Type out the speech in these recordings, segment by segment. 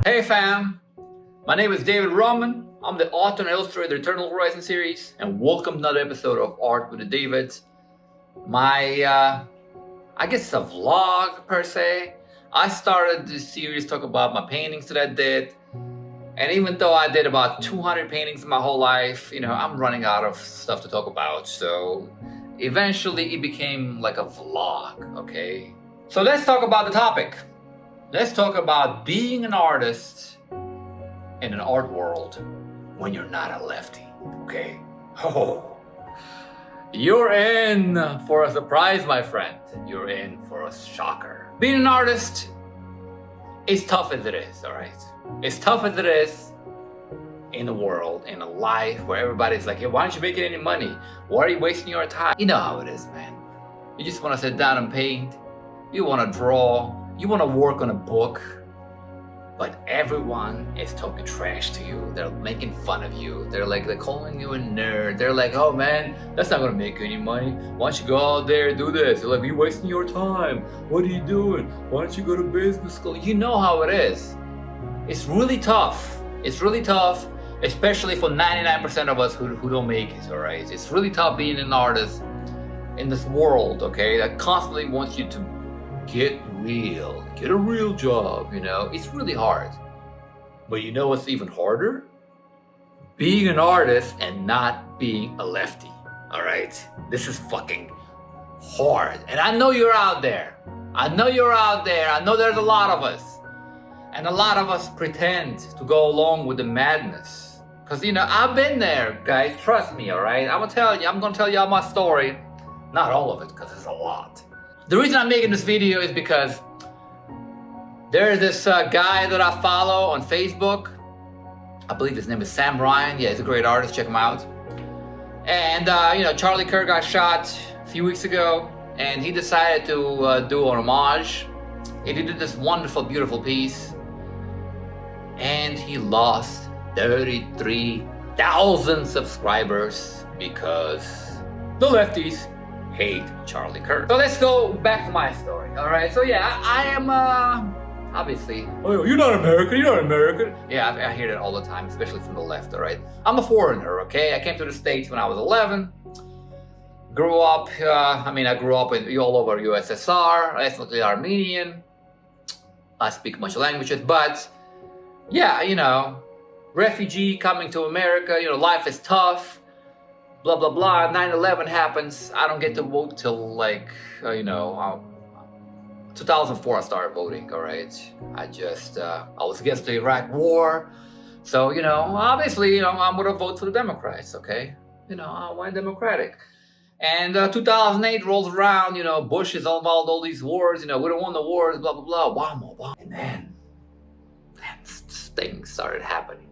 Hey fam, my name is David Roman. I'm the author and illustrator of the Eternal Horizon series, and welcome to another episode of Art with the Davids. I guess it's a vlog per se. I started this series talking about my paintings that I did, and even though I did about 200 paintings in my whole life, I'm running out of stuff to talk about. So eventually it became like a vlog, okay? So let's talk about the topic. Let's talk about being an artist in an art world when you're not a lefty, okay? Oh, you're in for a surprise, my friend. You're in for a shocker. Being an artist is tough as it is, all right? It's tough as it is in a world, in a life where everybody's like, hey, why aren't you making any money? Why are you wasting your time? You know how it is, man. You just want to sit down and paint. You want to draw. You want to work on a book, but everyone is talking trash to you. They're making fun of you. They're calling you a nerd. They're like, oh man, that's not gonna make you any money. Why don't you go out there and do this? They're like, you're wasting your time. What are you doing? Why don't you go to business school? You know how it is. It's really tough. It's really tough, especially for 99% of us who don't make it, all right? It's really tough being an artist in this world, okay, that constantly wants you to get a real job, it's really hard. But you know what's even harder? Being an artist and not being a lefty, all right? This is fucking hard. And I know you're out there. I know there's a lot of us. And a lot of us pretend to go along with the madness. Because, I've been there, guys. Trust me, all right? I'm going to tell you all my story. Not all of it, because it's a lot. The reason I'm making this video is because there's this guy that I follow on Facebook. I believe his name is Sam Ryan. Yeah, he's a great artist. Check him out. And, Charlie Kirk got shot a few weeks ago, and he decided to do an homage. He did this wonderful, beautiful piece, and he lost 33,000 subscribers because the lefties hate Charlie Kirk. So let's go back to my story, all right? So yeah, I am, obviously, oh, you're not American. Yeah, I hear that all the time, especially from the left, all right? I'm a foreigner, okay? I came to the States when I was 11. Grew up, I grew up all over USSR, ethnically Armenian. I speak much languages, but yeah, refugee coming to America, life is tough. Blah, blah, blah. 9/11 happens. I don't get to vote till 2004 I started voting, all right? I was against the Iraq war. So, obviously, I'm going to vote for the Democrats, okay? I went Democratic. And 2008 rolls around, Bush is all involved in all these wars, we don't want the wars, blah, blah, blah. Wow. And then things started happening.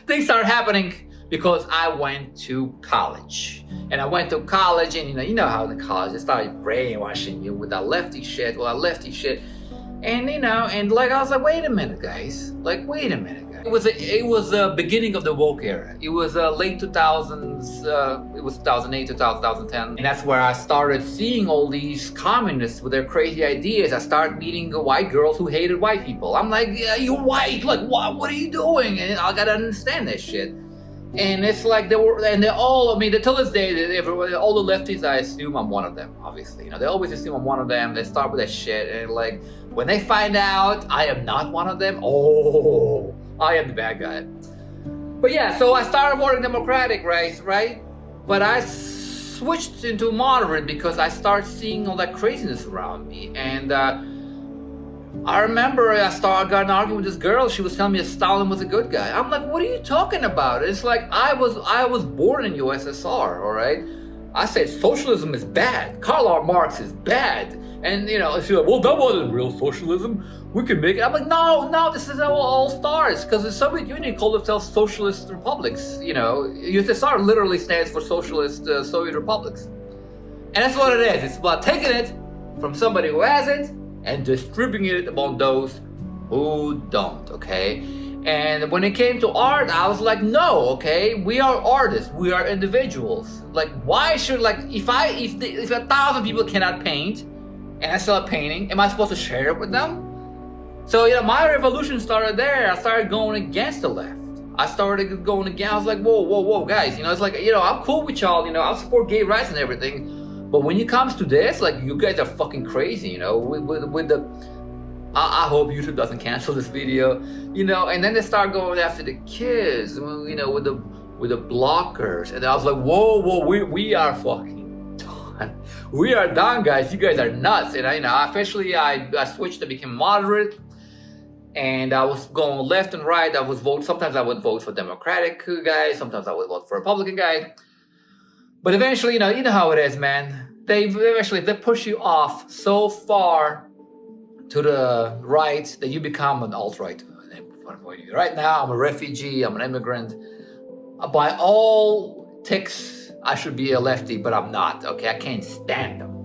Things started happening. Because I went to college. And I went to college, and you know how in college they started brainwashing you with that lefty shit. And and I was like, wait a minute, guys. It was the beginning of the woke era. It was late 2000s. It was 2008, 2010. And that's where I started seeing all these communists with their crazy ideas. I started meeting white girls who hated white people. I'm like, yeah, you're white. Like, what are you doing? And I gotta understand this shit. And it's like till this day, all the lefties, I assume I'm one of them, obviously. They always assume I'm one of them. They start with that shit. And when they find out I am not one of them, oh, I am the bad guy. But yeah, so I started voting Democratic, right? But I switched into moderate because I started seeing all that craziness around me. And I remember I got an argument with this girl. She was telling me that Stalin was a good guy. I'm like, what are you talking about? It's like I was born in USSR, all right? I said socialism is bad. Karl Marx is bad. And she's like, well, that wasn't real socialism. We can make it. I'm like, no, this is how it all starts. Because the Soviet Union called themselves socialist republics. USSR literally stands for socialist Soviet republics. And that's what it is. It's about taking it from somebody who has it and distributing it among those who don't, okay? And when it came to art, I was like, no, okay? We are artists. We are individuals. Why should, if 1,000 people cannot paint, and I start painting, am I supposed to share it with them? So, my revolution started there. I started going against the left. I started going against, I was like, whoa, guys. It's like, I'm cool with y'all, I'll support gay rights and everything. But when it comes to this, like, you guys are fucking crazy, with the, I hope YouTube doesn't cancel this video, and then they start going after the kids, with the blockers. And I was like, whoa, we are fucking done. We are done, guys. You guys are nuts. And I switched to become moderate. And I was going left and right. Sometimes I would vote for Democratic guys. Sometimes I would vote for Republican guys. But eventually, you know how it is, man. They push you off so far to the right that you become an alt-right. Right now, I'm a refugee. I'm an immigrant. By all ticks, I should be a lefty, but I'm not. Okay, I can't stand them.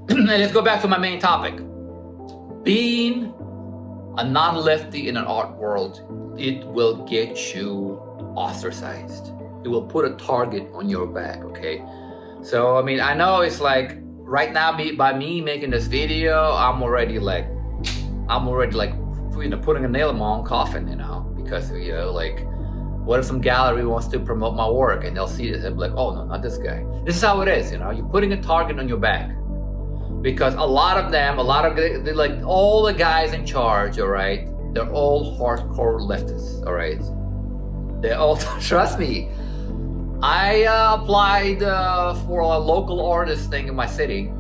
And let's go back to my main topic. Being a non-lefty in an art world, it will get you ostracized. It will put a target on your back, okay? So, I know it's like, right now, by me making this video, I'm already like, putting a nail in my own coffin, because, what if some gallery wants to promote my work and they'll see this and be like, oh, no, not this guy. This is how it is, you're putting a target on your back. Because a lot of all the guys in charge, all right, they're all hardcore leftists, all right? They all, trust me, I applied for a local artist thing in my city.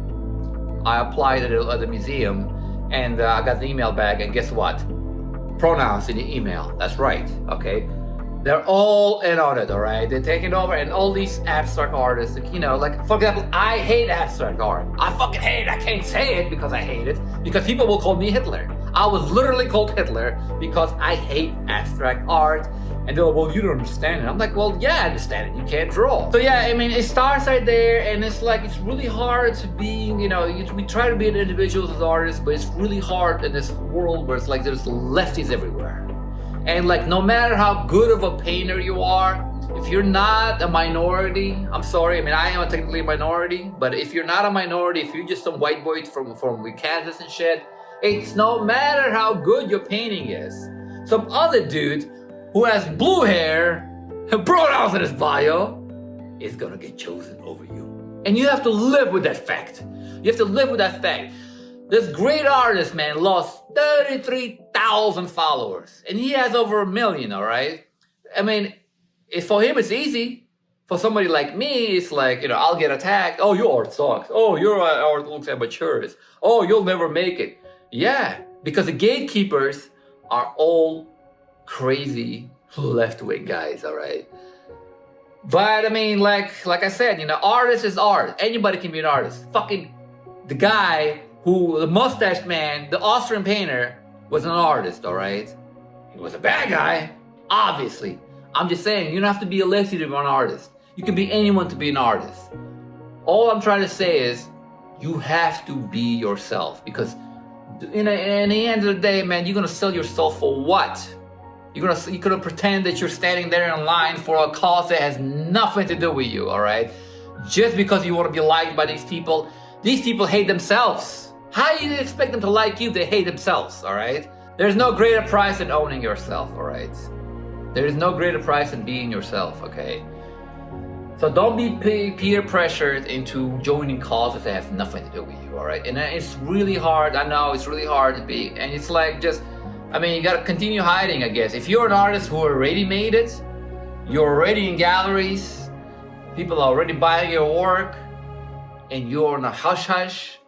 I applied at the museum, and I got the email back, and guess what? Pronouns in the email, that's right, okay? They're all in on it, all right? They're taking over, and all these abstract artists, for example, I hate abstract art. I fucking hate it. I can't say it because I hate it, because people will call me Hitler. I was literally called Hitler because I hate abstract art. And they're like, well, you don't understand it. I'm like, well, yeah, I understand it. You can't draw. So yeah, it starts right there, and it's like, it's really hard to be, we try to be an individual as artists, but it's really hard in this world where it's like there's lefties everywhere. And like, no matter how good of a painter you are, if you're not a minority, I'm sorry, I am technically a minority, but if you're not a minority, if you're just some white boy from Kansas and shit, it's no matter how good your painting is. Some other dude who has blue hair and pronouns in his bio is gonna get chosen over you. And you have to live with that fact. You have to live with that fact. This great artist, man, lost 33,000 followers. And he has over 1 million, all right? For him, it's easy. For somebody like me, it's like, I'll get attacked. Oh, your art sucks. Oh, your art looks amateurish. Oh, you'll never make it. Yeah, because the gatekeepers are all crazy left-wing guys, all right? But, like I said, artist is art. Anybody can be an artist. Fucking the guy the mustache man, the Austrian painter, was an artist, all right? He was a bad guy, obviously. I'm just saying, you don't have to be a lefty to be an artist. You can be anyone to be an artist. All I'm trying to say is, you have to be yourself, because in the end of the day, man, you're gonna sell yourself for what? You're gonna pretend that you're standing there in line for a cause that has nothing to do with you, all right? Just because you want to be liked by these people hate themselves. How do you expect them to like you if they hate themselves, all right? There's no greater price than owning yourself, all right? There is no greater price than being yourself, okay? So don't be peer pressured into joining causes that have nothing to do with you, all right? And it's really hard. I know it's really hard to be, and it's like you gotta continue hiding, I guess. If you're an artist who already made it, you're already in galleries, people are already buying your work, and you're in a hush-hush,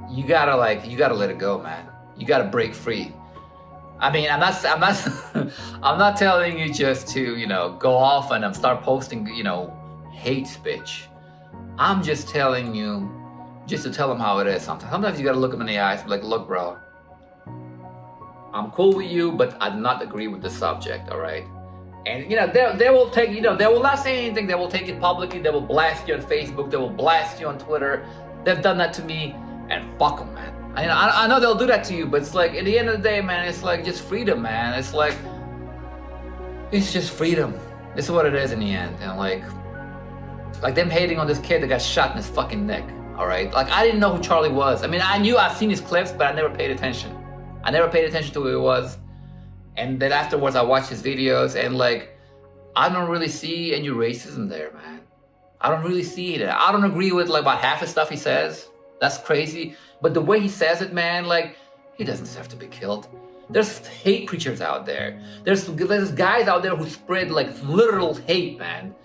you gotta let it go, man. You gotta break free. I'm not telling you just to, go off and start posting, hate speech. I'm just telling you, just to tell them how it is. Sometimes you gotta look them in the eyes and be like, look, bro, I'm cool with you, but I do not agree with the subject, all right? And, they will take, they will not say anything. They will take it publicly. They will blast you on Facebook. They will blast you on Twitter. They've done that to me, and fuck them, man. I know they'll do that to you, but it's like, at the end of the day, man, it's like just freedom, man. It's just freedom. This is what it is in the end. And like them hating on this kid that got shot in his fucking neck, all right? Like, I didn't know who Charlie was. I've seen his clips, but I never paid attention. I never paid attention to who he was. And then afterwards I watched his videos, and like, I don't really see any racism there, man. I don't really see it. I don't agree with like about half the stuff he says. That's crazy. But the way he says it, man, like, he doesn't deserve to be killed. There's hate preachers out there. There's guys out there who spread like literal hate, man.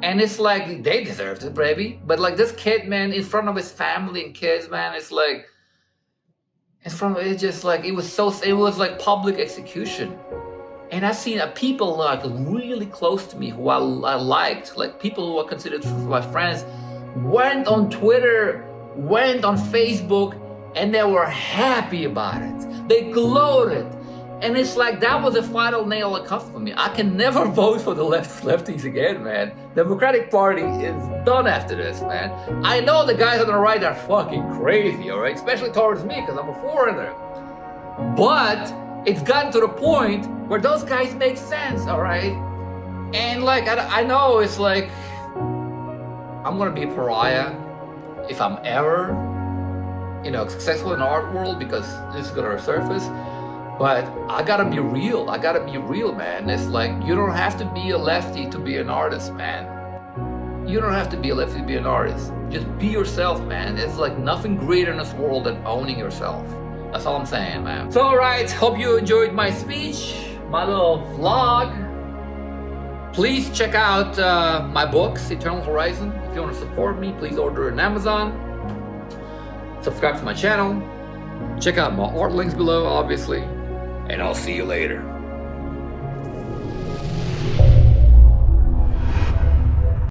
And it's like, they deserve it, baby. But like this kid, man, in front of his family and kids, man, it's like, it's just like, it was like public execution. And I've seen people like really close to me who I liked, like people who I considered my friends, went on Twitter, went on Facebook, and they were happy about it. They gloated. And it's like, that was the final nail in the coffin for me. I can never vote for the lefties again, man. The Democratic Party is done after this, man. I know the guys on the right are fucking crazy, all right? Especially towards me, because I'm a foreigner. But it's gotten to the point where those guys make sense, all right? And like, I know it's like, I'm gonna be a pariah if I'm ever, successful in the art world, because this is gonna resurface. But I gotta be real. I gotta be real, man. It's like, you don't have to be a lefty to be an artist, man. You don't have to be a lefty to be an artist. Just be yourself, man. It's like nothing greater in this world than owning yourself. That's all I'm saying, man. So, alright, hope you enjoyed my speech, my little vlog. Please check out my books, Eternal Horizon. If you want to support me, please order it on Amazon. Subscribe to my channel. Check out my art links below, obviously. And I'll see you later.